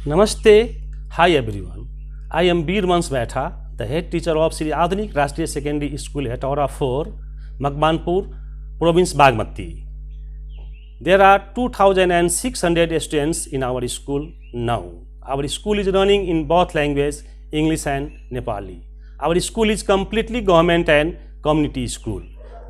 Namaste. Hi everyone. I am Bir Mans Baitha, the head teacher of Sri Adhunik Rashtriya Secondary School, Hetauda 4, Makbanpur, Province Bagmati. There are 2,600 students in our school now. Our school is running in both languages, English and Nepali. Our school is completely government and community school.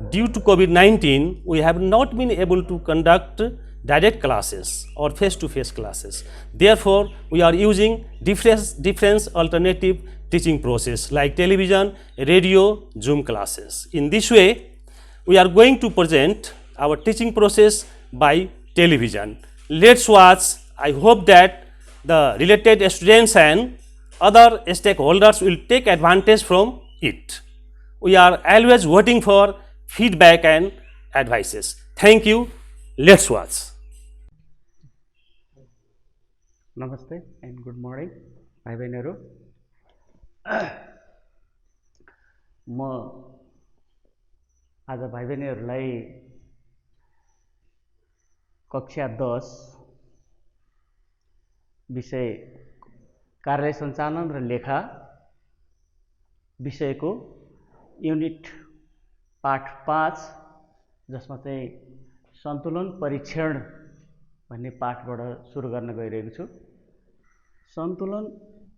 Due to COVID-19, we have not been able to conduct direct classes or face-to-face classes. Therefore, we are using different alternative teaching process like television, radio, Zoom classes. In this way, we are going to present our teaching process by television. Let's watch. I hope that the related students and other stakeholders will take advantage from it. We are always waiting for feedback and advices. Thank you. Let's watch. Namaste and good morning, भाइ बहिनीहरु। म आज भाइ बहिनीहरुलाई कक्षा 10 विषय कार्यालय सञ्चालन र लेखा विषयको युनिट पाठ 5 जसमा चाहिँ सन्तुलन परीक्षण भन्ने पाठबाट सुरु गर्न गइरहेको छु। सन्तुलन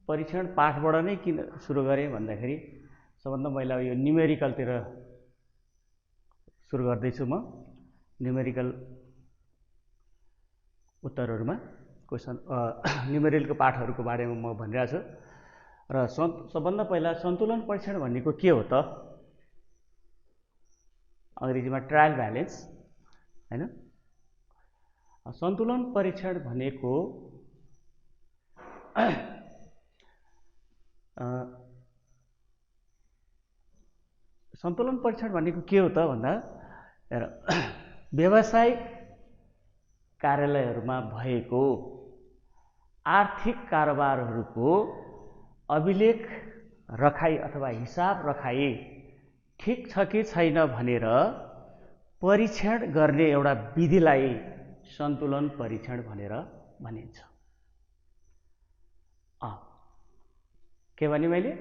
परीक्षण पाठबाट नै किन सुरु गरे भन्दाखेरि सबभन्दा पहिला यो न्युमेरिकलतिर सुरु गर्दै छु। म न्युमेरिकल उत्तरहरुमा क्वेशन न्युमेरिकलको पाठहरुको बारेमा म भनिरहेको छु र सबभन्दा पहिला सन्तुलन परीक्षण भनेको के हो त? अंग्रेजीमा ट्रायल ब्यालेन्स हैन। सन्तुलन परीक्षण भनेको सन्तुलन परीक्षण भनेको के हो त भन्दा व्यावसायिक कार्यालयहरुमा भएको आर्थिक कारोबारहरुको अभिलेख रखाई अथवा हिसाब रखाई ठीक छ कि छैन भनेर परीक्षण गर्ने एउटा विधिलाई सन्तुलन परीक्षण भनेर भनिन्छ। के भने मैले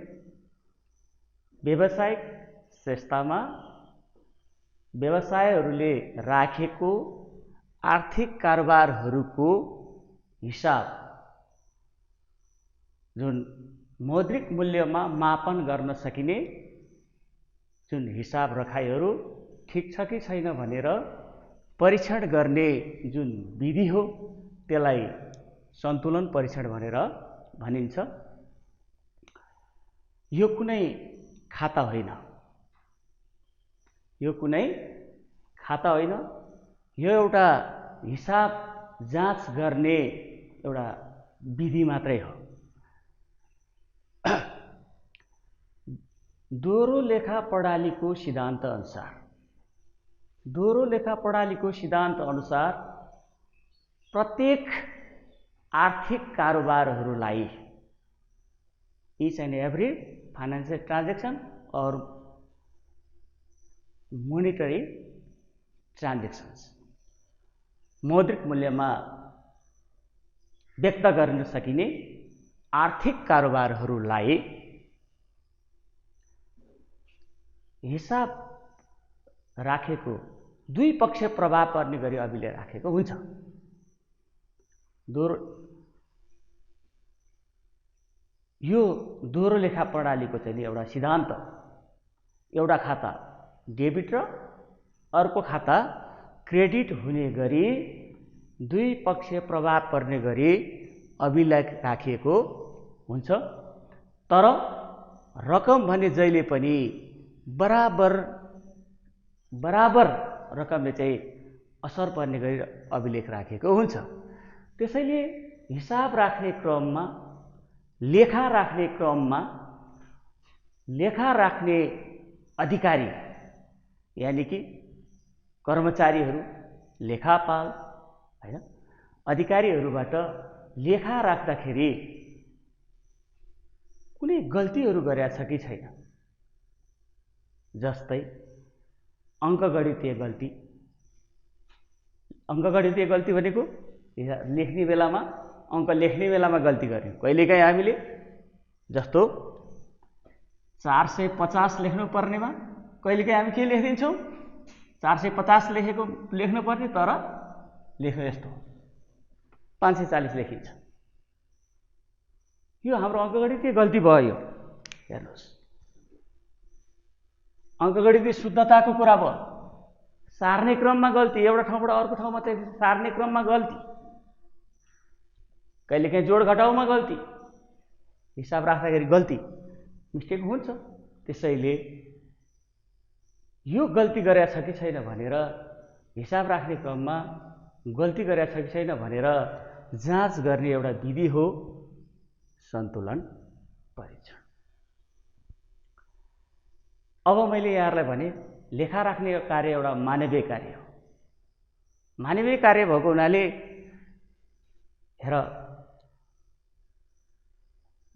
व्यावसायिक संस्थामा व्यवसायहरूले राखेको आर्थिक कारोबारहरूको हिसाब जुन मौद्रिक मूल्यमा मापन गर्न सकिने जुन हिसाब रखाइहरू ठीक छ कि छैन भनेर परीक्षण गर्ने जुन विधि हो त्यसलाई सन्तुलन परीक्षण भनेर भनिन्छ। यो कुनै खाता होइन, यो कुनै खाता होइन, यो एउटा हिसाब जाँच गर्ने एउटा विधि मात्रै हो। दोहोरो लेखा प्रणालीको सिद्धान्त अनुसार दोहोरो लेखा प्रणालीको सिद्धान्त अनुसार प्रत्येक आर्थिक कारोबारहरूलाई each and every financial transaction or monetary transactions मौद्रिक मूल्यमा व्यक्त गर्न सकिने आर्थिक कारोबारहरूलाई हिसाब राखेको दुई पक्ष प्रभाव पर्ने गरी अभिलेख राखेको हुन्छ। यो दोहोरो लेखा प्रणालीको चाहिँ एउटा सिद्धान्त, एउटा खाता डेबिट र अर्को खाता क्रेडिट हुने गरी दुई पक्ष प्रभाव पर्ने गरी अभिलेख राखिएको हुन्छ। तर रकम भने जहिले पनि बराबर रकमले चाहिँ असर पर्ने गरी अभिलेख राखेको हुन्छ। त्यसैले हिसाब राख्ने क्रममा लेखा राख्ने अधिकारी यानी कि कर्मचारीहरू लेखापाल हैन अधिकारीहरूबाट लेखा राख्दाखेरि कुनै गल्तीहरू गरेका छ कि छैन, जस्तै अंकगणितीय गल्ती भनेको लेख्ने बेलामा अङ्क लेख्ने बेलामा गल्ती गऱ्यौँ। कहिलेकाहीँ हामीले जस्तो 450 लेख्नु पर्नेमा कहिलेकाहीँ हामी के लेखिदिन्छौँ, 450 लेख्नु पर्ने, तर लेख्नु यस्तो 540 लेखिन्छ। यो हाम्रो अङ्कगणितीय गल्ती भयो। हेर्नुहोस्, अङ्कगणितीय शुद्धताको कुरा भयो। सार्ने क्रममा गल्ती, एउटा ठाउँबाट अर्को ठाउँमा चाहिँ सार्ने क्रममा गल्ती, कहिलेकाहीँ जोड घटाउमा गल्ती, हिसाब राख्दाखेरि गल्ती, मिस्टेक हुन्छ। त्यसैले यो गल्ती गरेछ कि छैन भनेर हिसाब राख्ने क्रममा गल्ती गरेछ कि छैन भनेर जाँच गर्ने एउटा विधि हो सन्तुलन परीक्षण। अब मैले यहाँहरूलाई भने लेखा राख्ने कार्य एउटा मानवीय कार्य हो। मानवीय कार्य भएको हुनाले हेर,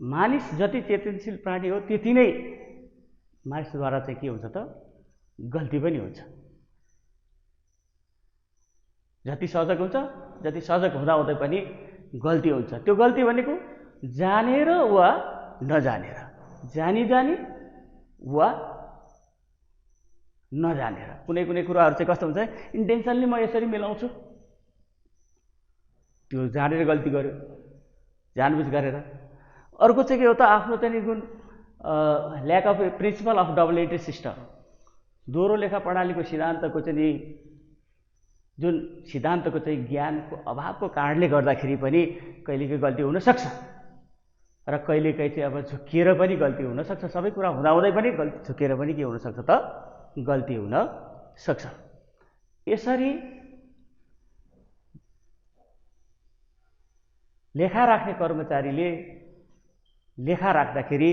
मानिस जति चेतनशील प्राणी हो त्यति नै मानिसद्वारा चाहिँ के हुन्छ त, गल्ती पनि हुन्छ। जति सजग हुन्छ, जति सजग हुँदाहुँदै पनि गल्ती हुन्छ। त्यो गल्ती भनेको जानेर वा नजानेर, जानी वा नजानेर। कुनै कुनै कुराहरू चाहिँ कस्तो हुन्छ, इन्टेन्सनली म यसरी मिलाउँछु, त्यो जानेर गल्ती गर्यो, जानबुझ गरेर। अर्को चाहिँ के हो त, आफ्नो चाहिँ जुन lack of principle of double entry system, दोहोरो लेखा प्रणालीको सिद्धान्तको चाहिँ जुन सिद्धान्तको चाहिँ ज्ञानको अभावको कारणले गर्दाखेरि पनि कहिलेकाहीँ गल्ती हुनसक्छ र कहिलेकाहीँ चाहिँ अब झुक्किएर पनि गल्ती हुनसक्छ। सबै कुरा हुँदाहुँदै पनि गल्ती झुक्किएर पनि के हुनसक्छ त, गल्ती हुन सक्छ। यसरी लेखा राख्ने कर्मचारीले लेखा राख्दाखेरि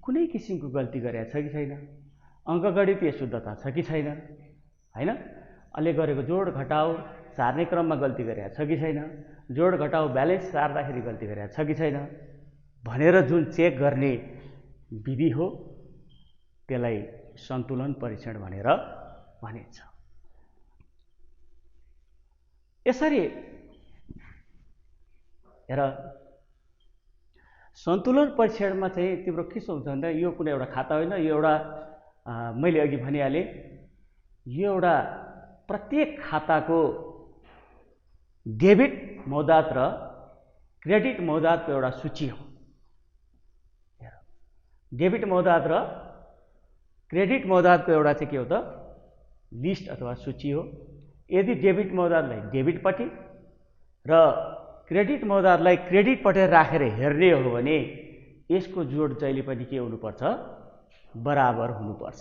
कुनै किसिमको गल्ती गरेको छ कि छैन, अङ्कगणितीय शुद्धता छ कि छैन, हैन, अहिले गरेको जोड घटाउ सार्ने क्रममा गल्ती गरेको छ कि छैन, जोड घटाउ ब्यालेन्स सार्दाखेरि गल्ती गरेको छ कि छैन भनेर जुन चेक गर्ने विधि हो त्यसलाई सन्तुलन परीक्षण भनेर भनिन्छ। यसरी हेर, सन्तुलन परीक्षणमा चाहिँ तिम्रो के हुन्छ भन्दा यो कुनै एउटा खाता होइन, यो एउटा मैले अघि भनिहालेँ, यो एउटा प्रत्येक खाताको डेबिट मौद्दात र क्रेडिट मौद्दातको एउटा सूची हो। डेबिट मौद्दात र क्रेडिट मौद्दातको एउटा चाहिँ के हो त, लिस्ट अथवा सूची हो। यदि डेबिट मौद्दातलाई डेबिटपट्टि र क्रेडिट मौद्दातलाई क्रेडिटपट्टि राखेर हेर्ने हो भने यसको जोड जहिले पनि के हुनुपर्छ, बराबर हुनुपर्छ।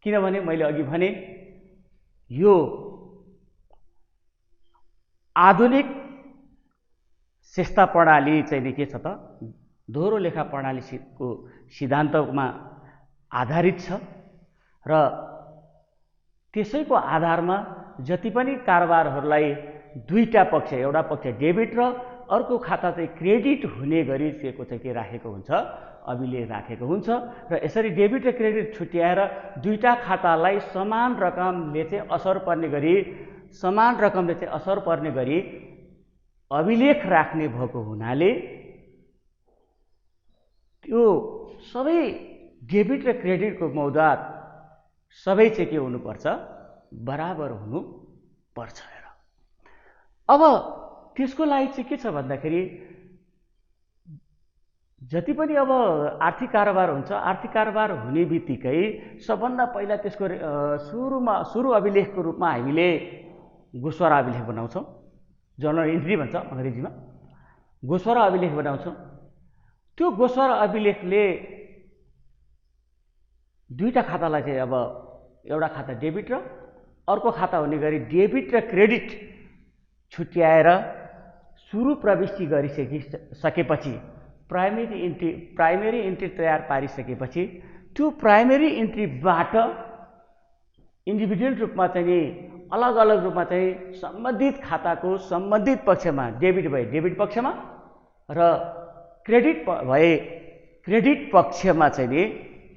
किनभने मैले अघि भने यो आधुनिक स्यस्ता प्रणाली चाहिँ के छ त, दोहोरो लेखा प्रणालीको सिद्धान्तमा आधारित छ र त्यसैको आधारमा जति पनि कारोबारहरूलाई दुईटा पक्ष, एउटा पक्ष डेबिट र अर्को खाता चाहिँ क्रेडिट हुने गरी त्यसको चाहिँ के राखेको हुन्छ, अभिलेख राखेको हुन्छ। र यसरी डेबिट र क्रेडिट छुट्याएर दुईटा खातालाई समान रकमले चाहिँ असर पर्ने गरी अभिलेख राख्ने भएको हुनाले त्यो सबै डेबिट र क्रेडिटको मौद्दात सबै चाहिँ के हुनुपर्छ, बराबर हुनुपर्छ। हेर, अब त्यसको लागि चाहिँ के छ भन्दाखेरि जति पनि अब आर्थिक कारोबार हुन्छ, आर्थिक कारोबार हुने बित्तिकै सबभन्दा पहिला त्यसको सुरु अभिलेखको रूपमा हामीले गोस्वारा अभिलेख बनाउँछौँ, जर्नल इन्ट्री भन्छ अङ्ग्रेजीमा, गोस्वारा अभिलेख बनाउँछौँ। त्यो गोस्वारा अभिलेखले दुईटा खातालाई चाहिँ अब एउटा खाता डेबिट र अर्को खाता हुने गरी डेबिट र क्रेडिट छुट्याएर सुरु प्रविष्टि गरिसकेपछि प्राइमेरी इन्ट्री तयार पारिसकेपछि त्यो प्राइमेरी इन्ट्रीबाट इन्डिभिजुअल रूपमा चाहिँ अलग अलग रूपमा चाहिँ सम्बन्धित खाताको सम्बन्धित पक्षमा डेबिट भए डेबिट पक्षमा र क्रेडिट भए क्रेडिट पक्षमा चाहिँ नि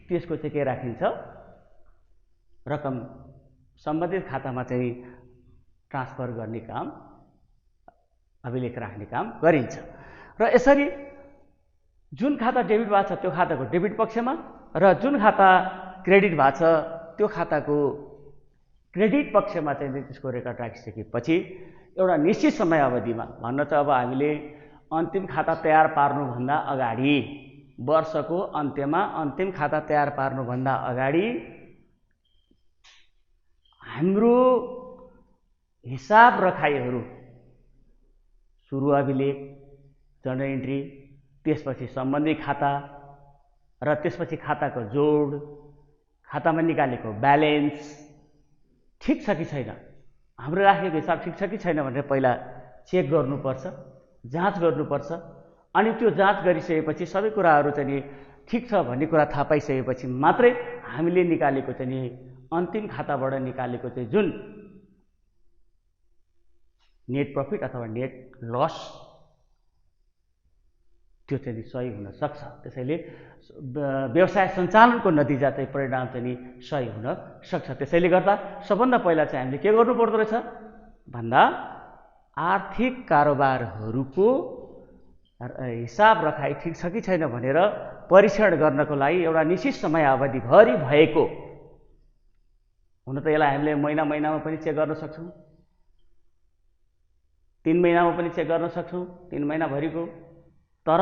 त्यसको चाहिँ के राखिन्छ, रकम सम्बन्धित खातामा चाहिँ ट्रान्सफर गर्ने काम, अभिलेख राख्ने काम गरिन्छ। र यसरी जुन खाता डेबिट भएको छ त्यो खाताको डेबिट पक्षमा र जुन खाता क्रेडिट भएको छ त्यो खाताको क्रेडिट पक्षमा चाहिँ त्यसको रेकर्ड राखिसकेपछि एउटा निश्चित समय अवधिमा भन्न चाहिँ अब हामीले अन्तिम खाता तयार पार्नुभन्दा अगाडि वर्षको अन्त्यमा अन्तिम खाता तयार पार्नुभन्दा अगाडि हाम्रो हिसाब रखाइहरू सुरु अभिलेख, जर्नल इन्ट्री, त्यसपछि सम्बन्धित खाता र त्यसपछि खाताको जोड, खातामा निकालेको ब्यालेन्स ठिक छ कि छैन, हाम्रो राखेको हिसाब ठिक छ कि छैन भनेर पहिला चेक गर्नुपर्छ, जाँच गर्नुपर्छ। अनि त्यो जाँच गरिसकेपछि सबै कुराहरू चाहिँ नि ठिक छ भन्ने कुरा थाहा पाइसकेपछि मात्रै हामीले निकालेको चाहिँ नि अन्तिम खाताबाट निकालेको चाहिँ जुन नेट प्रफिट अथवा नेट लस त्यो चाहिँ सही हुन सक्छ। त्यसैले व्यवसाय सञ्चालनको नतिजा चाहिँ परिणाम चाहिँ नि सही हुन सक्छ। त्यसैले गर्दा सबभन्दा पहिला चाहिँ हामीले के गर्नु पर्दो रहेछ भन्दा आर्थिक कारोबारहरूको हिसाब रखाइ ठिक छ कि छैन भनेर परीक्षण गर्नको लागि एउटा निश्चित समय अवधिभरि भएको, हुन त यसलाई हामीले महिनामा पनि चेक गर्न सक्छौँ, 3 महिनामा पनि चेक गर्न सक्छौँ, 3 महिनाभरिको, तर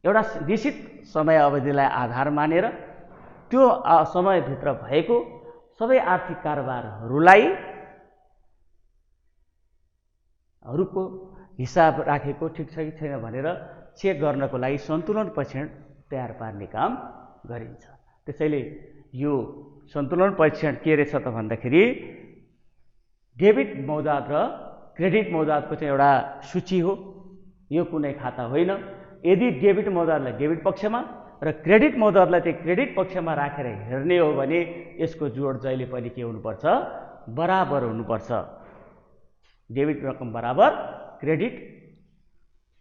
एउटा निश्चित समय अवधिलाई आधार मानेर त्यो समयभित्र भएको सबै आर्थिक कारोबारहरूलाई हिसाब राखेको ठिक छ कि छैन भनेर चेक गर्नको लागि सन्तुलन परीक्षण तयार पार्ने काम गरिन्छ। त्यसैले यो सन्तुलन परीक्षण के रहेछ त भन्दाखेरि डेबिट मौजात र क्रेडिट मौजातको चाहिँ एउटा सूची हो, यो कुनै खाता होइन। यदि डेबिट मौजातलाई डेबिट पक्षमा र क्रेडिट मौजातलाई चाहिँ क्रेडिट पक्षमा राखेर हेर्ने हो भने यसको जोड जहिले पनि के हुनुपर्छ, बराबर हुनुपर्छ। डेबिट रकम बराबर क्रेडिट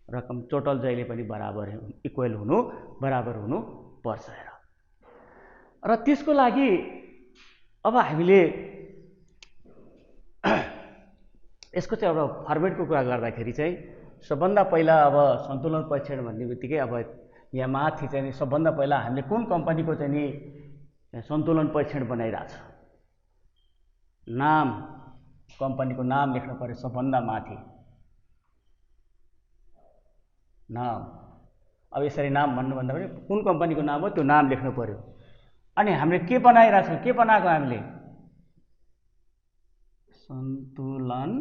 रकम टोटल जहिले पनि बराबर इक्वल हुनु, बराबर हुनु पर्छ। र त्यसको लागि अब हामीले यसको चाहिँ एउटा फर्मेटको कुरा गर्दाखेरि चाहिँ सबभन्दा पहिला अब सन्तुलन परीक्षण भन्ने बित्तिकै अब यहाँ माथि चाहिँ सबभन्दा पहिला हामीले कुन कम्पनीको चाहिँ नि सन्तुलन परीक्षण बनाइरहेछ, नाम, कम्पनीको नाम लेख्नु पर्यो सबभन्दा माथि, नाम। अब यसरी नाम भन्नुभन्दा पनि कुन कम्पनीको नाम हो त्यो नाम लेख्नु पर्यो। अनि हामीले के बनाइरहेछौँ, के बनाएको हामीले सन्तुलन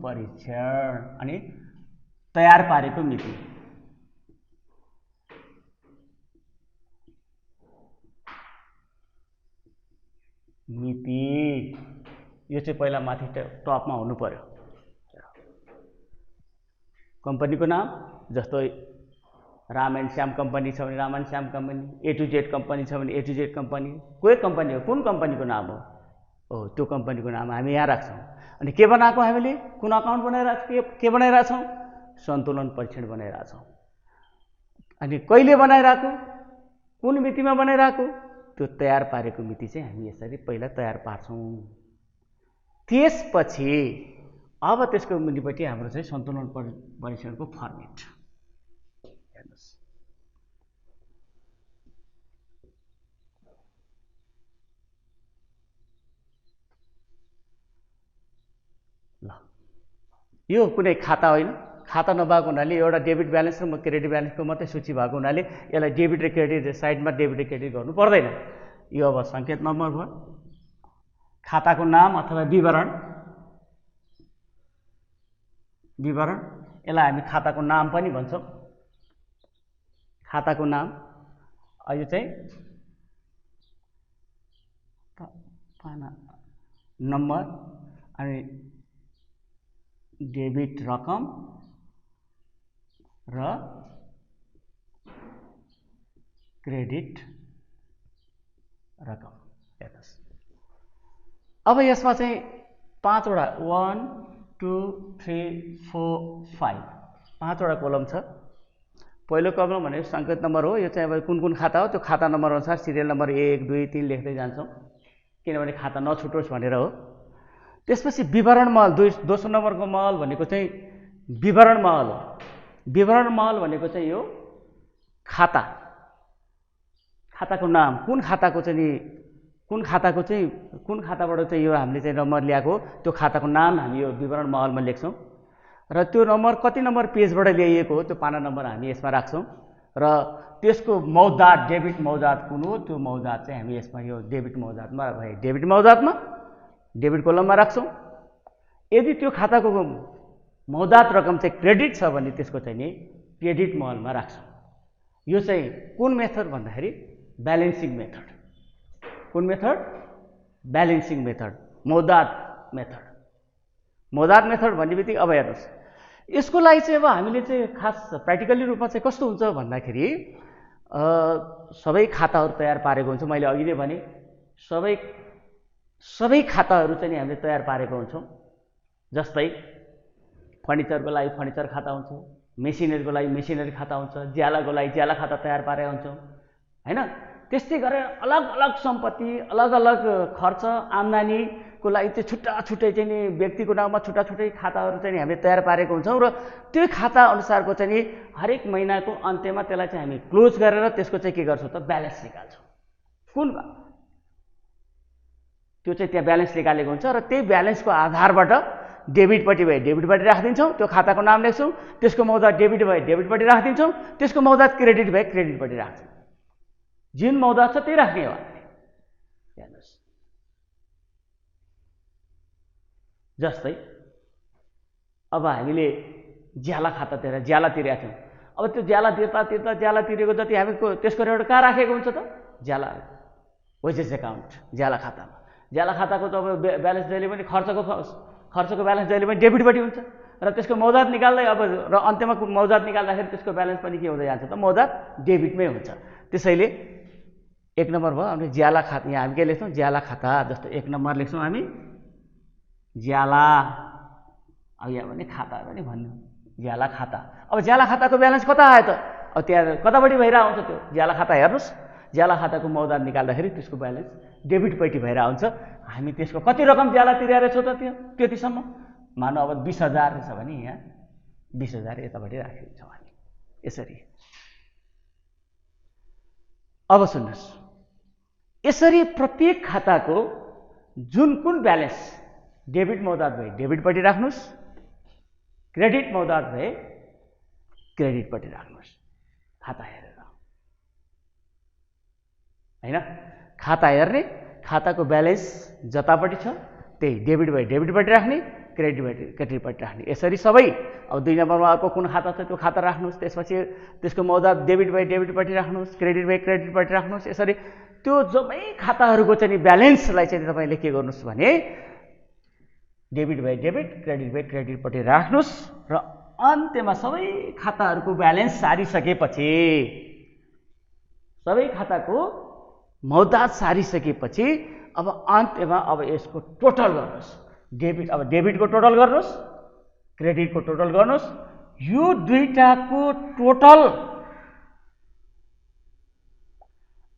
परीक्षण अनि तयार पारेको मिति। यो चाहिँ पहिला माथि टपमा हुनु पर्यो। कम्पनीको नाम जस्तो राम एन्ड श्याम कम्पनी छ भने Ram and Shyam company, A to Z company छ भने ए टु जेड कम्पनी, कोही कम्पनी हो, कुन कम्पनीको नाम हो, त्यो कम्पनीको नाम हामी यहाँ राख्छौँ। अनि के बनाएको हामीले, कुन अकाउन्ट बनाइरहेछौँ, के बनाइरहेछौँ, सन्तुलन परीक्षण बनाइरहेछौँ। अनि कहिले बनाइरहेको, कुन मितिमा बनाइरहेको, त्यो तयार पारेको मिति चाहिँ हामी यसरी पहिला तयार पार्छौँ। त्यसपछि अब त्यसको मुनिपट्टि हाम्रो चाहिँ सन्तुलन परीक्षणको फर्मेट हेर्नुहोस्। ल, यो कुनै खाता होइन, खाता नभएको हुनाले एउटा डेबिट ब्यालेन्स र क्रेडिट ब्यालेन्सको मात्रै सूची भएको हुनाले यसलाई डेबिट र क्रेडिट साइडमा डेबिट र क्रेडिट गर्नु पर्दैन। यो अब सङ्केत नम्बर भयो, खाताको नाम अथवा विवरण, यसलाई हामी खाताको नाम पनि भन्छौँ। खाताको नाम, यो चाहिँ नम्बर अनि डेबिट रकम र क्रेडिट रकम हेर्नुहोस्। अब यसमा चाहिँ 5वटा 1 2 3 4 5 5वटा कलम छ। पहिलो कलम भनेको सङ्केत नम्बर हो, यो चाहिँ अब कुन कुन खाता हो त्यो खाता नम्बर अनुसार सिरियल नम्बर 1 2 3 लेख्दै जान्छौँ। किनभने खाता नछुटोस् भनेर हो। त्यसपछि विवरण महल, दोस्रो नम्बरको महल भनेको चाहिँ विवरण महल हो। विवरण महल भनेको चाहिँ यो खाताको नाम, कुन खाताबाट चाहिँ यो हामीले चाहिँ नम्बर ल्याएको, त्यो खाताको नाम हामी यो विवरण महलमा लेख्छौँ र त्यो नम्बर कति नम्बर पेजबाट ल्याइएको हो त्यो पाना नम्बर हामी यसमा राख्छौँ र त्यसको मौजात, डेबिट मौजात कुन हो त्यो मौजात चाहिँ हामी यसमा यो डेबिट मौजातमा डेबिट कोलममा राख्छौँ। यदि त्यो खाताको मौजात रकम चाहिँ क्रेडिट छ भने त्यसको चाहिँ नि क्रेडिट महलमा राख्छौँ। यो चाहिँ कुन मेथड भन्दाखेरि ब्यालेन्सिङ मेथड। कुन मेथड? ब्यालेन्सिङ मेथड, मौजात मेथड भन्ने बित्तिकै अब हेर्नुहोस्, यसको लागि चाहिँ अब हामीले चाहिँ खास प्र्याक्टिकली रूपमा चाहिँ कस्तो हुन्छ भन्दाखेरि सबै खाताहरू तयार पारेको हुन्छ। मैले अघि नै भने सबै खाताहरू चाहिँ नि हामीले तयार पारेको हुन्छौँ। जस्तै फर्निचरको लागि फर्निचर खाता हुन्छ, मेसिनरीको लागि मेसिनरी खाता हुन्छ, ज्यालाको लागि ज्याला खाता तयार पारेका हुन्छौँ हैन। त्यस्तै गरेर अलग अलग सम्पत्ति, अलग अलग खर्च आम्दानीको लागि चाहिँ छुट्टै चाहिँ नि व्यक्तिको नाममा छुट्टै खाताहरू चाहिँ हामीले तयार पारेको हुन्छौँ र त्यो खाता अनुसारको चाहिँ नि हरेक महिनाको अन्त्यमा त्यसलाई चाहिँ हामी क्लोज गरेर त्यसको चाहिँ के गर्छौँ त ब्यालेन्स निकाल्छौँ। त्यो चाहिँ त्यहाँ ब्यालेन्स निकालेको हुन्छ र त्यही ब्यालेन्सको आधारबाट डेबिटपट्टि भए डेबिटपट्टि राखिदिन्छौँ, त्यो खाताको नाम लेख्छौँ, त्यसको मौजात डेबिट भए डेबिटपट्टि राखिदिन्छौँ, त्यसको मौजात क्रेडिट भए क्रेडिटपट्टि राख्छौँ। जुन मौजात छ त्यही राख्ने हो हामीले। हेर्नुहोस्, जस्तै अब हामीले ज्याला तिरेका छौँ। अब त्यो ज्याला तिरेको जति हामी त्यसको रेकर्ड कहाँ राखेको हुन्छ त? ज्याला वेजेस एकाउन्ट, ज्याला खातामा। ज्याला खाताको त अब ब्यालेन्स जहिले पनि खर्चको ब्यालेन्स जहिले पनि डेबिटपट्टि हुन्छ र त्यसको मौजात निकाल्दै अब र अन्त्यमा मौजात निकाल्दाखेरि त्यसको ब्यालेन्स पनि के हुँदै जान्छ त? मौजात डेबिटमै हुन्छ। त्यसैले एक नम्बर भयो हामीले ज्याला खाता। यहाँ हामी के लेख्छौँ? ज्याला खाता। जस्तो एक नम्बर लेख्छौँ हामी ज्याला। अब यहाँ भने खाता पनि भन्नु ज्याला खाता। अब ज्याला खाताको ब्यालेन्स कता आयो त? अब त्यहाँ कतापट्टि भइरहेको हुन्छ त्यो ज्याला खाता? हेर्नुहोस्, ज्याला खाताको मौजात निकाल्दाखेरि त्यसको ब्यालेन्स डेबिटपट्टि भइरहेको हुन्छ। हामी त्यसको कति रकम ज्याला तिरेको छौँ त त्यतिसम्म? मानौ अब 20,000 रहेछ भने यहाँ 20,000 यतापट्टि राखिदिन्छौँ हामी यसरी। अब सुन्नुहोस्, यसरी प्रत्येक खाताको कुन ब्यालेन्स डेबिट मौजात भए डेबिटपट्टि राख्नुहोस्, क्रेडिट मौजात भए क्रेडिटपट्टि राख्नुहोस्। खाता हेरेर हैन, खाता हेर्ने, खाताको ब्यालेन्स जतापट्टि छ त्यही डेबिट भए डेबिटपट्टि राख्ने, क्रेडिट भए क्रेडिटपट्टि राख्ने। यसरी सबै। अब 2 नम्बरमा अर्को कुन खाता छ त्यो खाता राख्नुहोस्, त्यसपछि त्यसको मौजात डेबिट भए डेबिटपट्टि राख्नुहोस्, क्रेडिट भए क्रेडिटपट्टि राख्नुहोस्। यसरी त्यो जम्मै खाताहरूको चाहिँ ब्यालेन्सलाई चाहिँ तपाईँले के गर्नुहोस् भने डेबिट भए डेबिट, क्रेडिट भए क्रेडिटपट्टि राख्नुहोस् र अन्त्यमा सबै खाताहरूको ब्यालेन्स सारिसकेपछि, सबै खाताको मौजात सारिसकेपछि अब अन्त्यमा अब यसको टोटल गर्नुहोस्। अब डेबिटको टोटल गर्नुहोस्, क्रेडिटको टोटल गर्नुहोस्। यो दुईटाको टोटल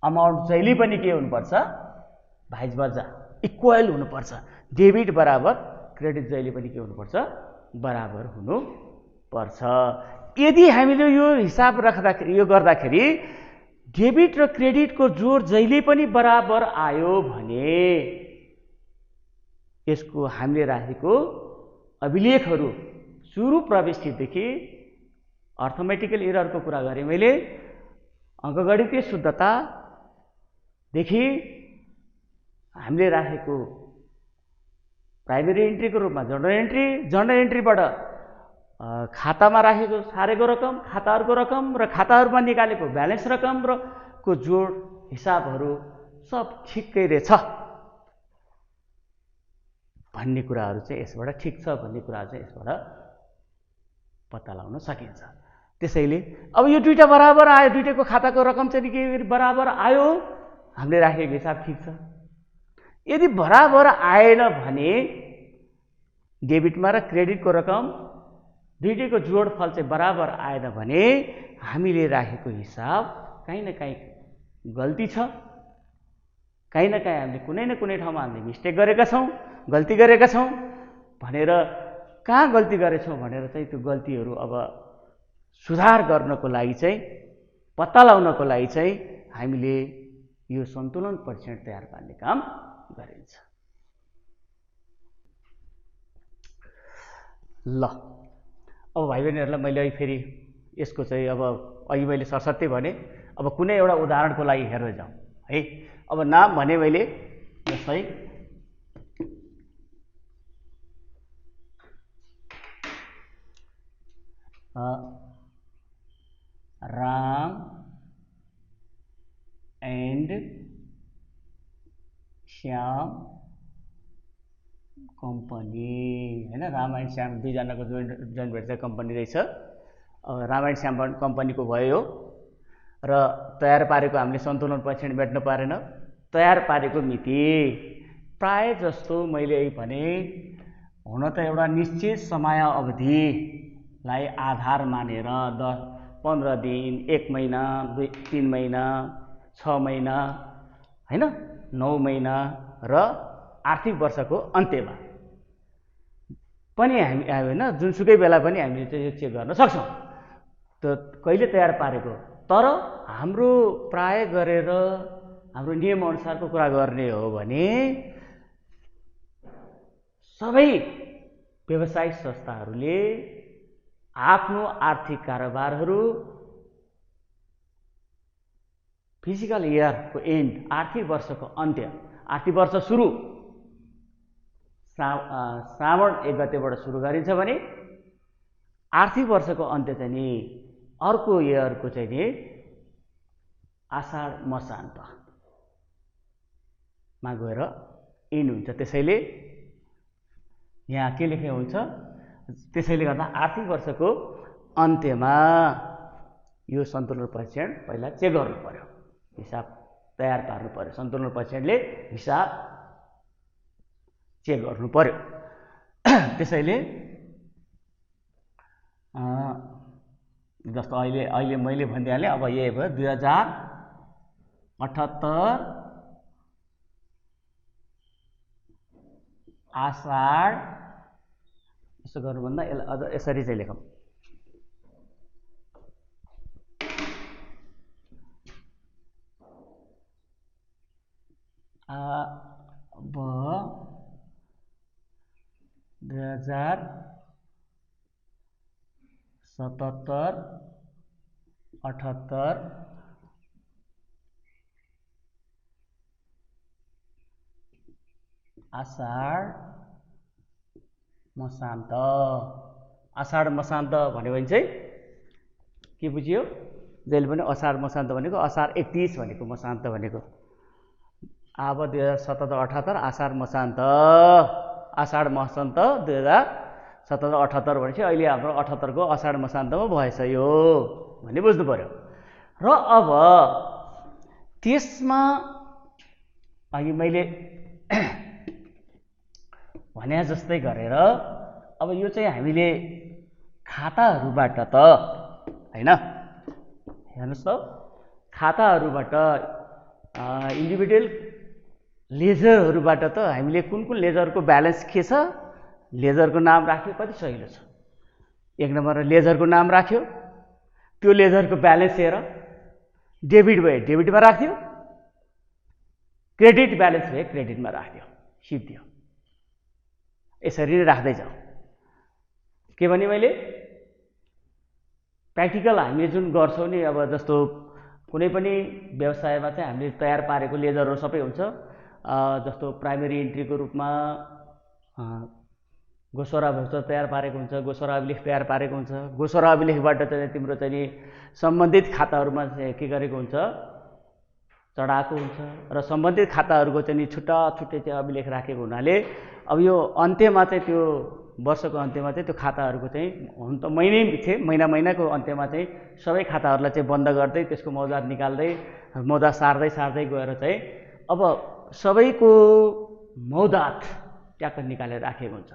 अमाउन्ट जहिले पनि के हुनुपर्छ? भाइज बर्जा, इक्वल हुनुपर्छ। डेबिट बराबर क्रेडिट जहिले पनि के हुनुपर्छ? बराबर हुनुपर्छ। यदि हामीले यो हिसाब राख्दाखेरि, यो गर्दाखेरि डेबिट र क्रेडिटको जोड जहिले पनि बराबर आयो भने यसको हामीले राखेको अभिलेखहरू सुरु प्रविष्टिदेखि अर्थमेटिकल एररको कुरा गरेँ मैले, अङ्कगणितीय शुद्धतादेखि हामीले राखेको प्राइमेरी एन्ट्रीको रूपमा जर्नल एन्ट्रीबाट खातामा राखेको सारेको रकम, खाताहरूको रकम र खाताहरूमा निकालेको ब्यालेन्स रकम र को जोड हिसाबहरू सब ठिकै रहेछ भन्ने कुराहरू चाहिँ यसबाट ठिक छ भन्ने कुराहरू चाहिँ यसबाट पत्ता लगाउन सकिन्छ। त्यसैले अब यो दुईटा बराबर आयो, दुईटाको खाताको रकम चाहिँ के बराबर आयो, हामीले राखेको हिसाब ठिक छ। यदि बराबर आएन भने डेबिटमा र क्रेडिटको रकम दुईटैको जोडफल चाहिँ बराबर आएन भने हामीले राखेको हिसाब कहीँ न कहीँ गल्ती छ, काहीँ न काहीँ हामीले कुनै न कुनै ठाउँमा हामीले मिस्टेक गरेका छौँ, गल्ती गरेका छौँ भनेर कहाँ गल्ती गरेछौँ भनेर चाहिँ त्यो गल्तीहरू अब सुधार गर्नको लागि चाहिँ पत्ता लगाउनको लागि चाहिँ हामीले यो सन्तुलन परीक्षण तयार पार्ने काम गरिन्छ। ल अब भाइ बहिनीहरूलाई मैले अहिले फेरि यसको चाहिँ अब अघि मैले सरसत्तै भने अब कुनै एउटा उदाहरणको लागि हेर्दै जाउँ है। अब नाम भने मैले जस्तै राम एन्ड श्याम कम्पनी हैन, राम एन्ड श्याम दुईजनाको जोइन्ट भेन्चर कम्पनी रहेछ। राम एन्ड श्याम कम्पनीको भयो र तयार पारेको हामीले सन्तुलन परीक्षण मेट्न पारेन। तयार पारेको मिति प्राय जस्तो मैले भने हुन त एउटा निश्चित समय अवधिलाई आधार मानेर 15 दिन, 1 महिना, 3 महिना, 6 महिना हैन, 9 महिना र आर्थिक वर्षको अन्त्यमा पनि हामी हैन जुनसुकै बेला पनि हामीले चाहिँ यो चेक गर्न सक्छौँ त्यो कहिले तयार पारेको। तर हाम्रो प्राय गरेर हाम्रो नियम अनुसारको कुरा गर्ने हो भने सबै व्यवसायिक संस्थाहरूले आफ्नो आर्थिक कारोबारहरू फिजिकल इयरको एन्ड, आर्थिक वर्षको अन्त्य, आर्थिक वर्ष सुरु श्रावण 1 गतेबाट सुरु गरिन्छ भने आर्थिक वर्षको अन्त्य चाहिँ नि अर्को इयरको चाहिँ नि आषाढ मसान्तमा गएर एन्ड हुन्छ। त्यसैले यहाँ के लेखेको हुन्छ, त्यसैले गर्दा आर्थिक वर्षको अन्त्यमा यो सन्तुलन परीक्षण पहिला चेक गर्नु पर्यो, हिसाब तयार पार्नु पर्यो। सन्तुलन परीक्षणले हिसाब चेक गर्नु पर्यो। त्यसैले जस्तो अहिले मैले भनिदिइहालेँ। अब यही भयो 2078 आषाढ, यसो गर्नुभन्दा यसलाई अझ यसरी चाहिँ लेखौँ, अब 2077, 78 आषाढ मसान्त। आषाढ मसान्त भन्यो भने चाहिँ के बुझियो? जहिले पनि असार मसान्त भनेको असार 31 भनेको मसान्त भनेको। अब 2077-78 आषाढ मसान्त, आषाढ मसान्त 2077-78 भनेपछि अहिले हाम्रो 78 को असाढ मसान्तमा भएछ यो भन्ने बुझ्नु पर्यो। र अब त्यसमा अघि मैले भने जस्तै गरेर अब यो चाहिँ हामीले खाताहरूबाट त हैन, हेर्नुस् त, खाताहरूबाट इन्डिभिजुअल लेजरहरूबाट त हामीले कुन कुन लेजरको ब्यालेन्स के छ, लेजरको नाम राख्यो, कति सजिलो छ। 1 नम्बर लेजरको नाम राख्यो, त्यो लेजरको ब्यालेन्स हेर, डेबिट भए डेबिटमा राख्दियो, क्रेडिट ब्यालेन्स भए क्रेडिटमा राख्दियो, सिद्धियो। यसरी नै राख्दै जाऊ। के भने मैले प्र्याक्टिकल हामीले जुन गर्छौँ नि, अब जस्तो कुनै पनि व्यवसायमा चाहिँ हामीले तयार पारेको लेजरहरू सबै हुन्छ। जस्तो प्राइमेरी इन्ट्रीको रूपमा गोसरा भौचर तयार पारेको हुन्छ, गोसरा अभिलेख तयार पारेको हुन्छ। गोसरा अभिलेखबाट चाहिँ तिम्रो चाहिँ नि सम्बन्धित खाताहरूमा चाहिँ के गरेको हुन्छ, चढाएको हुन्छ। र सम्बन्धित खाताहरूको चाहिँ नि छुट्टा छुट्टै चाहिँ अभिलेख राखेको हुनाले अब यो अन्त्यमा चाहिँ त्यो वर्षको अन्त्यमा चाहिँ त्यो खाताहरूको चाहिँ हुन त महिनाको अन्त्यमा चाहिँ सबै खाताहरूलाई चाहिँ बन्द गर्दै त्यसको मौजात निकाल्दै मौजात सार्दै गएर चाहिँ अब सबैको मौजात ट्याक्क निकालेर राखेको हुन्छ।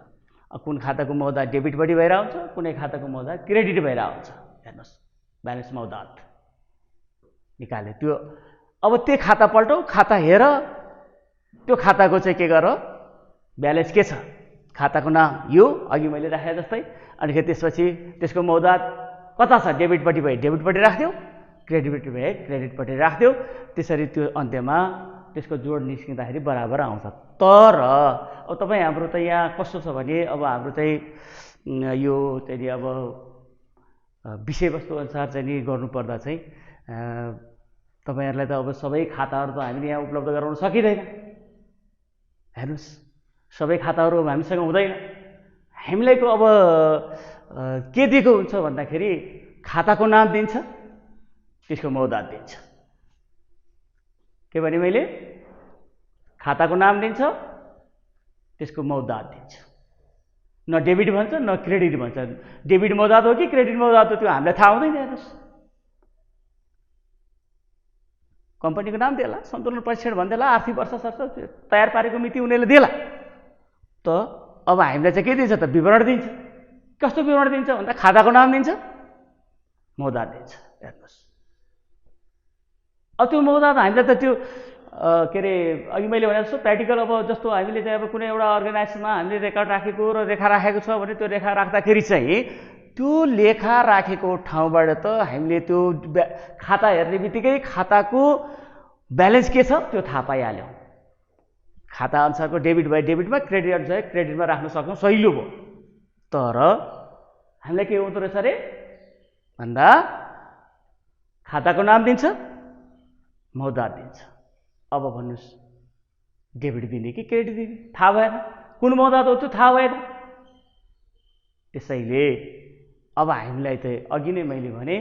कुन खाताको मौजात डेबिट बढी भएर आउँछ, कुनै खाताको मौजात क्रेडिट भएर आउँछ। हेर्नुहोस्, ब्यालेन्स मौजात निकाल्यो त्यो। अब त्यो खाता पल्टौ, खाता हेर, त्यो खाताको चाहिँ के गर ब्यालेन्स के छ, खाताको नाम यो अघि मैले राखे जस्तै। अनि त्यसपछि त्यसको मौदात कता छ, डेबिटपट्टि भए डेबिटपट्टि राख्थ्यौ, क्रेडिटपट्टि भए क्रेडिटपट्टि राख्थ्यौ। त्यसरी त्यो अन्त्यमा त्यसको जोड निस्किँदाखेरि बराबर आउँछ। तर अब तपाईँ हाम्रो त यहाँ कस्तो छ भने अब हाम्रो चाहिँ यो चाहिँ अब विषयवस्तु अनुसार चाहिँ नि गर्नुपर्दा चाहिँ तपाईँहरूलाई त अब सबै खाताहरू त हामीले यहाँ उपलब्ध गराउन सकिँदैन। हेर्नुहोस्, सबै खाताहरू हामीसँग हुँदैन। हामीलाई को अब के दिएको हुन्छ भन्दाखेरि खाताको नाम दिन्छ, त्यसको मौदात दिन्छ। के भने मैले खाताको नाम दिन्छ, त्यसको मौदात दिन्छ। न डेबिट भन्छ न क्रेडिट भन्छ। डेबिट मौदात हो कि क्रेडिट मौदात हो त्यो हामीलाई थाहा हुँदैन। हेर्नुहोस्, कम्पनीको नाम देला, सन्तुलन परीक्षण भन्देला, आर्थिक वर्ष सर्छ तयार पारेको मिति उनीहरूले देला। त अब हामीलाई चाहिँ के दिन्छ त, विवरण दिन्छ। कस्तो विवरण दिन्छ भन्दा खाताको नाम दिन्छ, मौदात दिन्छ। हेर्नुहोस्, अब त्यो मौदात हामीलाई त त्यो के अरे अघि मैले भने जस्तो प्र्याक्टिकल अब जस्तो हामीले चाहिँ अब कुनै एउटा अर्गनाइजेसनमा हामीले रेकर्ड राखेको र रेखा राखेको छ भने त्यो रेखा राख्दाखेरि चाहिँ त्यो लेखा राखेको ठाउँबाट त हामीले त्यो खाता हेर्ने बित्तिकै खाताको ब्यालेन्स के छ त्यो थाहा पाइहाल्यौँ। खाता अनुसारको डेबिट भए डेबिटमा, क्रेडिट अनुसार क्रेडिटमा राख्न सक्छौँ, सहिलो भयो। तर हामीलाई के हुँदो रहेछ अरे भन्दा खाताको नाम दिन्छ, मौदात दिन्छ। अब भन्नुहोस् डेबिट दिने कि क्रेडिट दिने थाहा भएन, कुन मौदात हो त्यो थाहा भएन। त्यसैले अब हामीलाई चाहिँ अघि नै मैले भने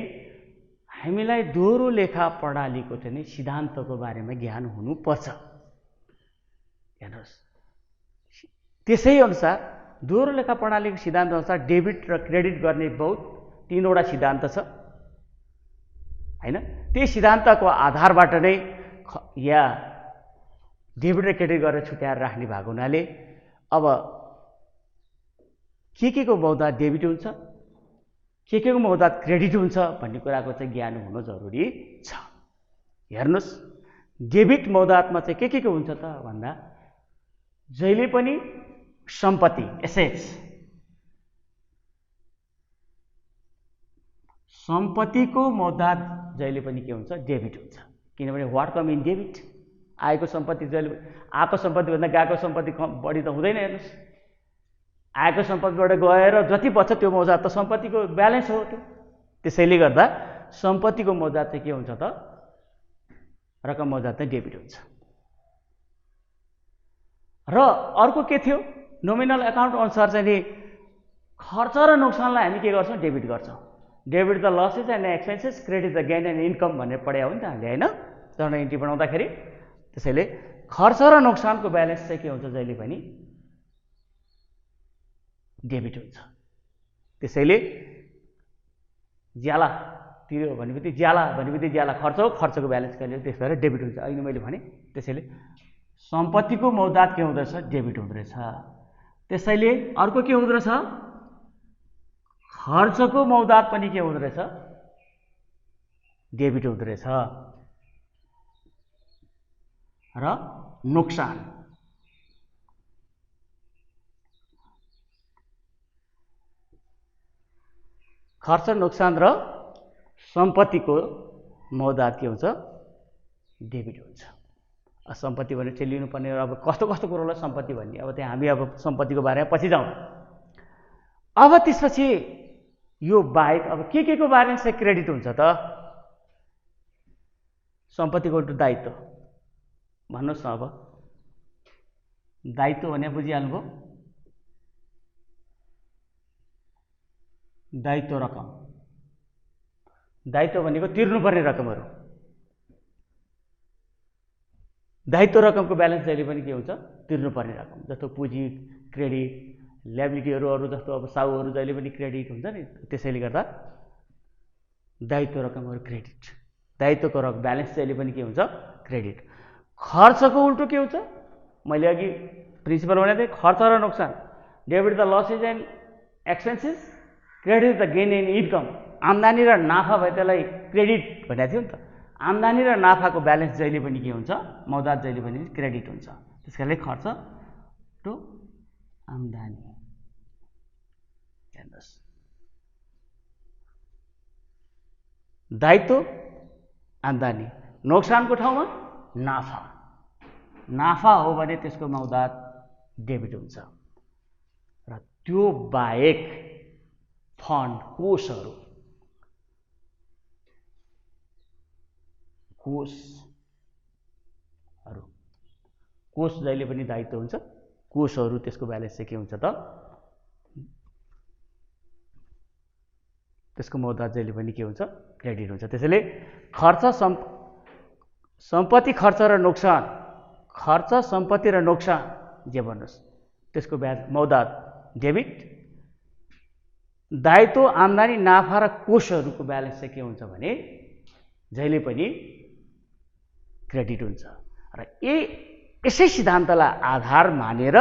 हामीलाई दोहोरो लेखा प्रणालीको चाहिँ नि सिद्धान्तको बारेमा ज्ञान हुनुपर्छ। हेर्नुहोस्, त्यसै अनुसार दोहोरो लेखा प्रणालीको सिद्धान्त अनुसार डेबिट र क्रेडिट गर्ने बहुत 3वटा सिद्धान्त छ हैन। त्यही सिद्धान्तको आधारबाट नै या डेबिट र क्रेडिट गरेर छुट्याएर राख्ने भएको हुनाले अब के को मौदात डेबिट हुन्छ, के को मौदात क्रेडिट हुन्छ भन्ने कुराको चाहिँ ज्ञान हुनु जरुरी छ। हेर्नुहोस्, डेबिट मौदातमा चाहिँ के को हुन्छ त भन्दा जहिले पनि सम्पत्ति एसेट्स, सम्पत्तिको मौदात जहिले पनि के हुन्छ डेबिट हुन्छ। किनभने व्हाट कम इन डेबिट, आएको सम्पत्ति जहिले आएको सम्पत्ति भन्दा गएको सम्पत्ति बढी त हुँदैन। हेर्नुहोस्, आएको सम्पत्तिबाट गएर जति बच्छ त्यो मौजात त सम्पत्तिको ब्यालेन्स हो त्यो। त्यसैले गर्दा सम्पत्तिको मौजात चाहिँ के हुन्छ त, रकम मौजात चाहिँ डेबिट हुन्छ। र अर्को के थियो, नोमिनल एकाउन्ट अनुसार चाहिँ नि खर्च र नोक्सानलाई हामी के गर्छौँ, डेबिट गर्छौँ। Debit the losses and expenses, credit the gain and income भनेर पढायो नि त हामीले हैन, जर्नल इन्ट्री बनाउँदाखेरि। त्यसैले खर्च र नोक्सानको ब्यालेन्स चाहिँ के हुन्छ जहिले पनि डेबिट हुन्छ। त्यसैले ज्याला तिर्यो भनेपछि ज्याला खर्च हो, खर्चको ब्यालेन्स कहिले त्यस भएर डेबिट हुन्छ। अहिले मैले भने त्यसैले सम्पत्तिको मौदात के हुँदो रहेछ, डेबिट हुँदो रहेछ। त्यसैले अर्को के हुँदो रहेछ, खर्चको मौदात पनि के हुँदो रहेछ, डेबिट हुँदो रहेछ। र नोक्सान, खर्च नोक्सान र सम्पत्तिको मौदात के हुन्छ, डेबिट हुन्छ। सम्पत्ति भने चाहिँ लिनुपर्ने अब कस्तो कस्तो कुरोलाई सम्पत्ति भन्ने, अब त्यहाँ हामी अब सम्पत्तिको बारेमा पछि जाउँ। अब त्यसपछि यो बाहेक अब के को ब्यालेन्स चाहिँ क्रेडिट हुन्छ त, सम्पत्तिको उल्टो दायित्व भन्नुहोस् न। अब दायित्व भने बुझिहाल्नुभयो, दायित्व रकम, दायित्व भनेको तिर्नुपर्ने रकमहरू। दायित्व रकमको ब्यालेन्स जहिले पनि के हुन्छ, तिर्नुपर्ने रकम। जस्तो पुँजी क्रेडिट, ल्याबिलिटीहरू अरू जस्तो अब साउहरू जहिले पनि क्रेडिट हुन्छ नि। त्यसैले गर्दा दायित्व रकमहरू क्रेडिट, दायित्वको ब्यालेन्स जहिले पनि के हुन्छ, क्रेडिट। खर्चको उल्टो के हुन्छ, मैले अघि प्रिन्सिपल भनेको थिएँ, खर्च र नोक्सान, debit the losses and expenses, credit the gain and income. आम्दानी र नाफा भए त्यसलाई क्रेडिट भनेको थियो नि त। आम्दानी र नाफाको ब्यालेन्स जहिले पनि के हुन्छ, मौदात जहिले पनि क्रेडिट हुन्छ। त्यसकारणले खर्च टु आम्दानी। हेर्नुहोस्, दायित्व आम्दानी, नोक्सानको ठाउँमा नाफा। नाफा हो भने त्यसको मौदात डेबिट हुन्छ। र त्यो बाहेक फन्ड, कोषहरू, कोष जहिले पनि दायित्व हुन्छ। कोषहरू त्यसको ब्यालेन्स चाहिँ के हुन्छ त, त्यसको मौदात जहिले पनि के हुन्छ, क्रेडिट हुन्छ। त्यसैले खर्च सम्पत्ति खर्च र नोक्सान, खर्च सम्पत्ति र नोक्सान जे भन्नुहोस् त्यसको मौदात डेबिट। दायित्व आम्दानी नाफा र कोषहरूको ब्यालेन्स चाहिँ के हुन्छ भने जहिले पनि क्रेडिट हुन्छ। र यसै सिद्धान्तलाई आधार मानेर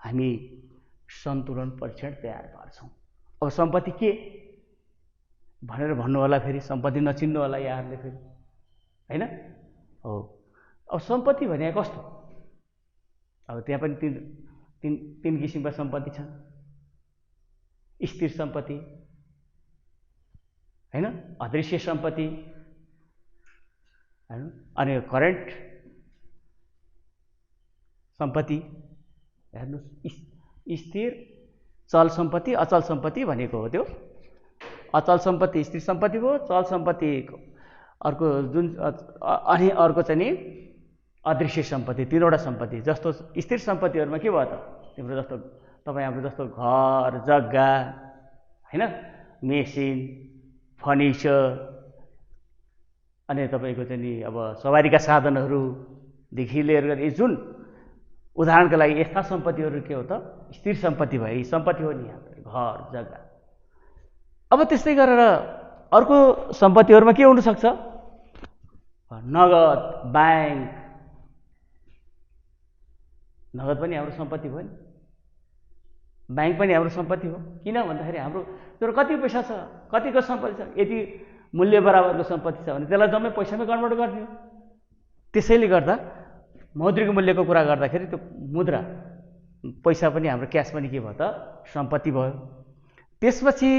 हामी सन्तुलन परीक्षण तयार पार्छौँ। अब सम्पत्ति के भनेर भन्नु होला, फेरि सम्पत्ति नचिन्नु होला यहाँहरूले फेरि, हैन? हो, अब सम्पत्ति भने कस्तो? अब त्यहाँ पनि तीन किसिमका सम्पत्ति छन्। स्थिर सम्पत्ति, हैन, अदृश्य सम्पत्ति, हैन, अनि करेन्ट सम्पत्ति। हेर्नुहोस्, स्थिर, चल सम्पत्ति, अचल सम्पत्ति भनेको हो त्यो। अचल सम्पत्ति स्थिर सम्पत्ति हो, चल सम्पत्ति अर्को जुन, अनि अर्को चाहिँ नि अदृश्य सम्पत्ति। तीनवटा सम्पत्ति। जस्तो स्थिर सम्पत्तिहरूमा के भयो त, तिम्रो जस्तो तपाईँ हाम्रो जस्तो घर जग्गा, हैन, मेसिन, फर्निचर, अनि तपाईँको चाहिँ नि अब सवारीका साधनहरूदेखि लिएर जुन उदाहरणको लागि यस्ता सम्पत्तिहरू के हो त, स्थिर सम्पत्ति भयो। यी सम्पत्ति हो नि यहाँ, घर जग्गा। अब त्यस्तै गरेर अर्को सम्पत्तिहरूमा के हुनसक्छ, नगद, ब्याङ्क। नगद पनि हाम्रो सम्पत्ति भयो नि, ब्याङ्क पनि हाम्रो सम्पत्ति हो। किन भन्दाखेरि हाम्रो त्यो कति पैसा छ, कतिको सम्पत्ति छ, यति मूल्य बराबरको सम्पत्ति छ भने त्यसलाई जम्मै पैसामै कन्भर्ट गर्ने हो। त्यसैले गर्दा मौद्रिक मूल्यको कुरा गर्दाखेरि त्यो मुद्रा, पैसा पनि हाम्रो क्यास पनि के भयो त, सम्पत्ति भयो। त्यसपछि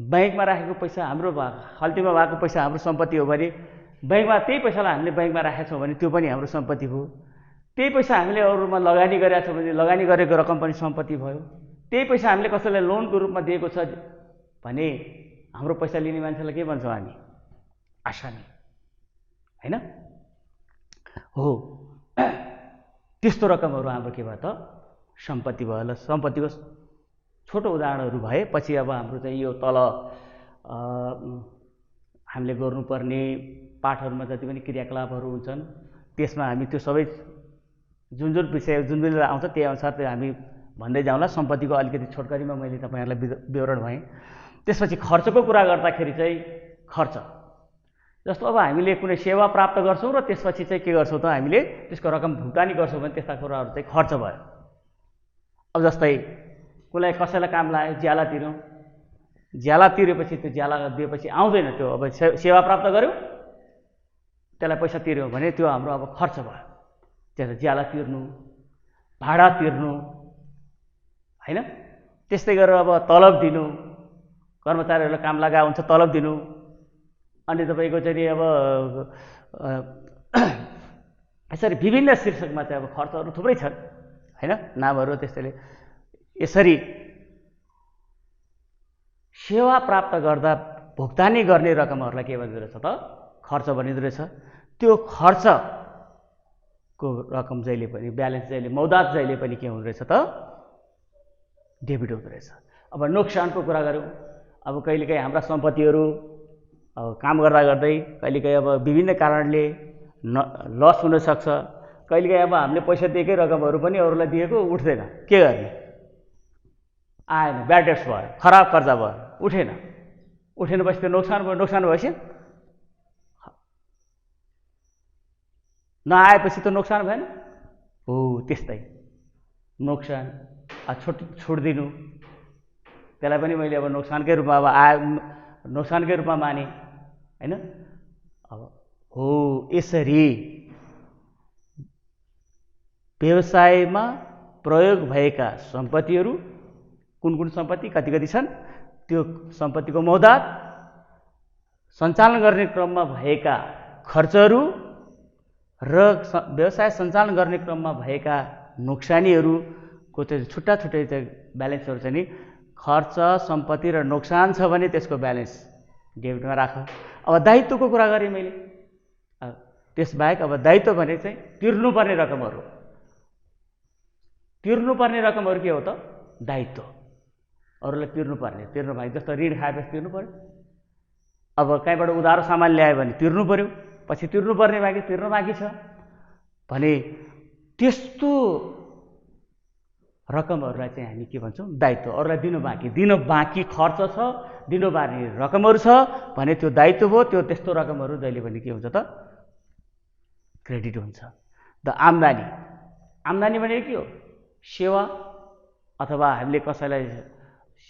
ब्याङ्कमा राखेको पैसा हाम्रो खल्तीमा भएको पैसा हाम्रो सम्पत्ति हो भने ब्याङ्कमा त्यही पैसालाई हामीले ब्याङ्कमा राखेका छौँ भने त्यो पनि हाम्रो सम्पत्ति हो। त्यही पैसा हामीले अरूमा लगानी गरेका छौँ भने लगानी गरेको रकम पनि सम्पत्ति भयो। त्यही पैसा हामीले कसैलाई लोनको रूपमा दिएको छ भने हाम्रो पैसा लिने मान्छेलाई के भन्छौँ हामी, आसामी, हैन? हो, त्यस्तो रकमहरू हाम्रो के भयो त, सम्पत्ति भयो। ल, सम्पत्तिको छोटो उदाहरणहरू भए। पछि अब हाम्रो चाहिँ यो तल हामीले गर्नुपर्ने पाठहरूमा जति पनि क्रियाकलापहरू हुन्छन् त्यसमा हामी त्यो सबै जुन विषय जुन बेला आउँछ त्यही अनुसार त्यो हामी भन्दै जाउँला। सम्पत्तिको अलिकति छोटकरीमा मैले तपाईँहरूलाई विवरण भएँ। त्यसपछि खर्चको कुरा गर्दाखेरि चाहिँ खर्च जस्तो अब हामीले कुनै सेवा प्राप्त गर्छौँ र त्यसपछि चाहिँ के गर्छौँ त, हामीले त्यसको रकम भुक्तानी गर्छौँ भने त्यस्ता कुराहरू चाहिँ खर्च भयो। अब जस्तै कसैलाई काम लाग्यो, ज्याला तिर्यौँ, ज्याला तिरेपछि त्यो ज्याला दिएपछि आउँदैन, त्यो अब सेवा प्राप्त गऱ्यौँ त्यसलाई पैसा तिर्यौँ भने त्यो हाम्रो अब खर्च भयो। त्यसलाई ज्याला तिर्नु, भाडा तिर्नु, हैन? त्यस्तै गरेर अब तलब दिनु, कर्मचारीहरूलाई काम लगाएको हुन्छ तलब दिनु। अनि तपाईँको चाहिँ अब यसरी विभिन्न शीर्षकमा चाहिँ अब खर्चहरू थुप्रै छन्, हैन? नामहरू त्यसैले यसरी सेवा प्राप्त गर्दा भुक्तानी गर्ने रकमहरूलाई के भनिँदो रहेछ त, खर्च भनिँदो रहेछ। त्यो खर्चको रकम जहिले पनि ब्यालेन्स जहिले मौदात जहिले पनि के हुँदो रहेछ त, डेबिट हुँदो रहेछ। अब नोक्सानको कुरा गऱ्यौँ। अब कहिलेकाहीँ हाम्रा सम्पत्तिहरू अब काम गर्दा गर्दै कहिलेकाहीँ अब विभिन्न कारणले लस हुनसक्छ। कहिलेकाहीँ अब हामीले पैसा दिएकै रकमहरू पनि अरूलाई दिएको उठ्दैन, के गर्ने, आएन, ब्याड डेट्स भयो, खराब कर्जा भयो, उठेन, उठेनपछि त्यो नोक्सान भयो। नोक्सान भएपछि नआएपछि त नोक्सान भएन हो। त्यस्तै नोक्सान छोडिदिनु, त्यसलाई पनि मैले अब नोक्सानकै रूपमा अब नोक्सानकै रूपमा माने, हैन? अब हो, यसरी व्यवसायमा प्रयोग भएका सम्पत्तिहरू कुन कुन सम्पत्ति कति कति छन्, त्यो सम्पत्तिको मौदात, सञ्चालन गर्ने क्रममा भएका खर्चहरू र व्यवसाय सञ्चालन गर्ने क्रममा भएका नोक्सानीहरूको चाहिँ छुट्टा छुट्टै चाहिँ ब्यालेन्सहरू चाहिँ नि खर्च, सम्पत्ति र नोक्सान छ भने त्यसको ब्यालेन्स डेबिटमा राख। अब दायित्वको कुरा गरेँ मैले, त्यसबाहेक अब दायित्व भने चाहिँ तिर्नुपर्ने रकमहरू, तिर्नुपर्ने रकमहरू के हो त? दायित्व, अरूलाई तिर्नु बाहेक, जस्तो ऋण खाएपछि तिर्नु पर्यो, अब कहीँबाट उधारो सामान ल्यायो भने तिर्नु पर्यो, पछि तिर्नुपर्ने बाँकी तिर्नु बाँकी छ भने त्यस्तो रकमहरूलाई चाहिँ हामी के भन्छौँ? दायित्व। अरूलाई दिनु बाँकी खर्च छ, दिनुपर्ने रकमहरू छ भने त्यो दायित्व हो। त्यो त्यस्तो रकमहरू जहिले पनि के हुन्छ त? क्रेडिट हुन्छ। द आम्दानी, आम्दानी भनेको के हो? सेवा अथवा हामीले कसैलाई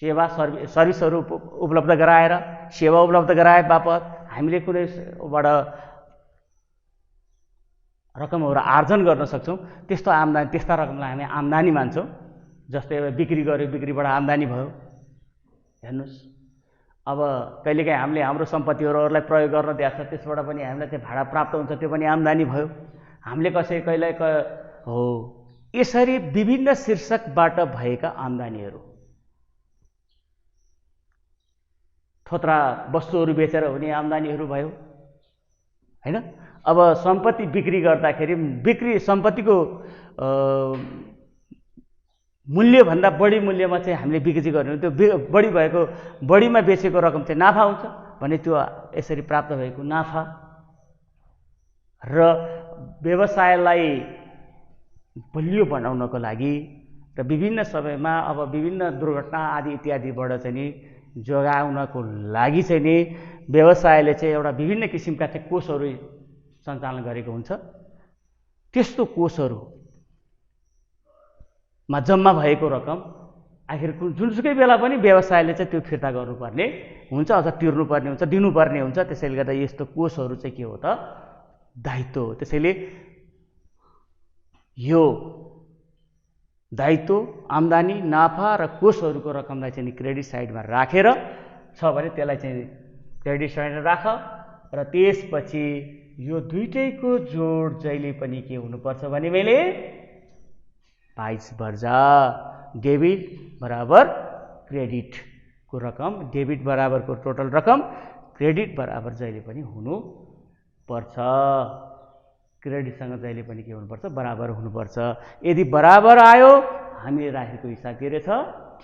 सेवा सर्भिसहरू उपलब्ध गराएर, सेवा उपलब्ध गराए बापत हामीले कुनैबाट रकमहरू आर्जन गर्न सक्छौँ, त्यस्तो आम्दानी, त्यस्ता रकमलाई हामी आम्दानी मान्छौँ। जस्तै अब बिक्री गऱ्यो, बिक्रीबाट आम्दानी भयो। हेर्नुहोस्, अब कहिलेकाहीँ हामीले हाम्रो सम्पत्तिहरू अरूलाई प्रयोग गर्न दिएको छ, त्यसबाट पनि हामीलाई त्यो भाडा प्राप्त हुन्छ, त्यो पनि आम्दानी भयो। हामीले कहिले हो यसरी विभिन्न शीर्षकबाट भएका आम्दानीहरू, थोत्रा वस्तुहरू बेचेर हुने आम्दानीहरू भयो हैन। अब सम्पत्ति बिक्री गर्दाखेरि सम्पत्तिको मूल्यभन्दा बढी मूल्यमा चाहिँ हामीले बिक्री गर्ने, त्यो बढी भएको बढीमा बेचेको रकम चाहिँ नाफा हुन्छ भने त्यो यसरी प्राप्त भएको नाफा। र व्यवसायलाई बलियो बनाउनको लागि र विभिन्न समयमा अब विभिन्न दुर्घटना आदि इत्यादिबाट चाहिँ नि जोगाउनको लागि चाहिँ नि व्यवसायले चाहिँ एउटा विभिन्न किसिमका चाहिँ कोषहरू सञ्चालन गरेको हुन्छ। त्यस्तो कोषहरूमा जम्मा भएको रकम आखिर जुनसुकै बेला पनि व्यवसायले चाहिँ त्यो फिर्ता गर्नुपर्ने हुन्छ अथवा तिर्नुपर्ने हुन्छ, दिनुपर्ने हुन्छ। त्यसैले गर्दा यस्तो कोषहरू चाहिँ के हो त? दायित्व हो। त्यसैले यो दायित्व, आम्दानी, नाफा र कोषहरूको रकमलाई चाहिँ क्रेडिट साइडमा राखेर छ भने त्यसलाई चाहिँ क्रेडिट साइडमा राख। र त्यसपछि यो दुईटैको जोड जहिले पनि के हुनुपर्छ भने मैले भाइस वर्सा, डेबिट बराबर क्रेडिटको रकम, डेबिट बराबरको टोटल रकम क्रेडिट बराबर जहिले पनि हुनुपर्छ। क्रेडिटसँग जहिले पनि के हुनुपर्छ? बराबर हुनुपर्छ। यदि बराबर आयो हामीले राखेको हिसाब के रहेछ?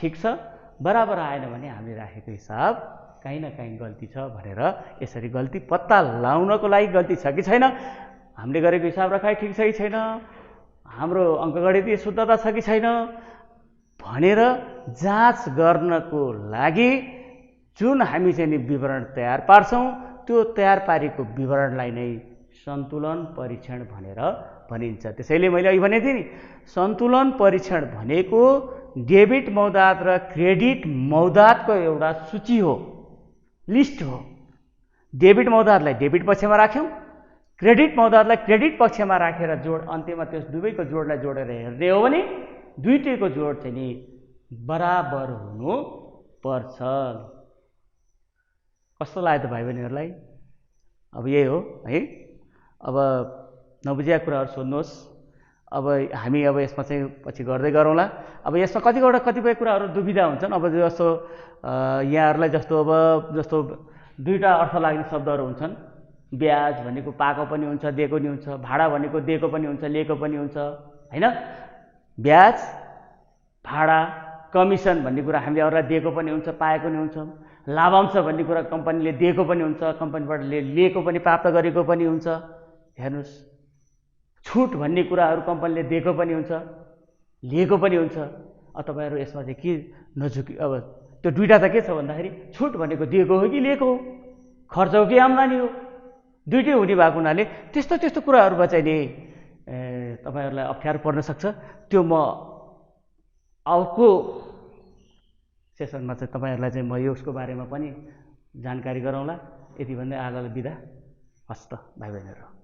ठिक छ। बराबर आएन भने हामीले राखेको हिसाब कहीँ न कहीँ गल्ती छ भनेर यसरी गल्ती पत्ता लगाउनको लागि गल्ती छ कि छैन, हामीले गरेको हिसाब रखाइ ठिक छ कि छैन, हाम्रो अङ्कगणितीय शुद्धता छ कि छैन भनेर जाँच गर्नको लागि जुन हामी चाहिँ नि विवरण तयार पार्छौँ, त्यो तयार पारेको विवरणलाई नै सन्तुलन परीक्षण भनेर भनिन्छ। त्यसैले मैले अघि भनेको थिएँ नि, सन्तुलन परीक्षण भनेको डेबिट मौदात र क्रेडिट मौदातको एउटा सूची हो, लिस्ट हो। डेबिट मौदातलाई डेबिट पक्षमा राख्यौँ, क्रेडिट मौदातलाई क्रेडिट पक्षमा राखेर जोड अन्त्यमा त्यस दुवैको जोडलाई जोडेर हेर्ने हो भने दुईटैको जोड चाहिँ नि बराबर हुनु पर्छ। कस्तो लाग्यो त भाइ बहिनीहरूलाई? अब यही हो है। अब नबुझेका कुराहरू सोध्नुहोस्। अब हामी अब यसमा चाहिँ पछि गर्दै गरौँला। अब यसमा कतिपय कुराहरू दुविधा हुन्छन्। अब जस्तो यहाँहरूलाई जस्तो दुईवटा अर्थ लाग्ने शब्दहरू हुन्छन्। ब्याज भनेको पाएको पनि हुन्छ, दिएको पनि हुन्छ। भाडा भनेको दिएको पनि हुन्छ, लिएको पनि हुन्छ हैन। ब्याज, भाडा, कमिसन भन्ने कुरा हामीले अरूलाई दिएको पनि हुन्छ, पाएको पनि हुन्छ। लाभांश भन्ने कुरा कम्पनीले दिएको पनि हुन्छ, कम्पनीबाट लिएको पनि, प्राप्त गरेको पनि हुन्छ। हेर्नुहोस्, छुट भन्ने कुराहरू कम्पनीले दिएको पनि हुन्छ, लिएको पनि हुन्छ। तपाईँहरू यसमा चाहिँ के नझुकी? अब त्यो दुईवटा त के छ भन्दाखेरि छुट भनेको दिएको हो कि लिएको हो, खर्च हो कि आम्दानी हो, दुइटै हुने भएको हुनाले त्यस्तो कुराहरूमा चाहिँ नि तपाईँहरूलाई अप्ठ्यारो पर्न सक्छ। त्यो म अर्को सेसनमा चाहिँ तपाईँहरूलाई चाहिँ म यसको बारेमा पनि जानकारी गराउँला। यति भन्दै आजलाई बिदा। हस्त भाइ बहिनीहरू।